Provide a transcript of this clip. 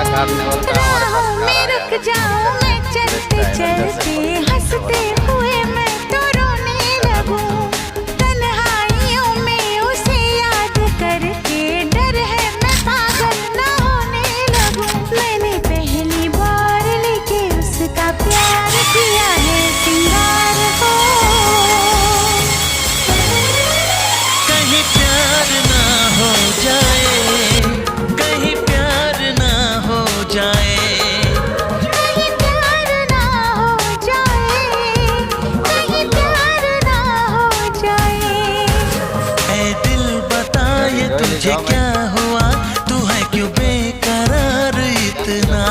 का कार्निवल का हमारे पास कार आया रुक जाऊं मैं चलते चलते, हंसते हुए मैं तो रोने लगूं। तन्हाइयों में उसे याद करके डर है मैं पागल ना होने लगूं। मैंने पहली बार लेके उसका प्यार किया है सिंगार हो। कहीं प्यार ना हो जाए, कहीं प्यार ना हो जाए, कहीं प्यार ना हो जाए, कहीं प्यार ना हो जाए। ऐ दिल बता ये तुझे क्या हुआ, तू है क्यों बेकरार इतना।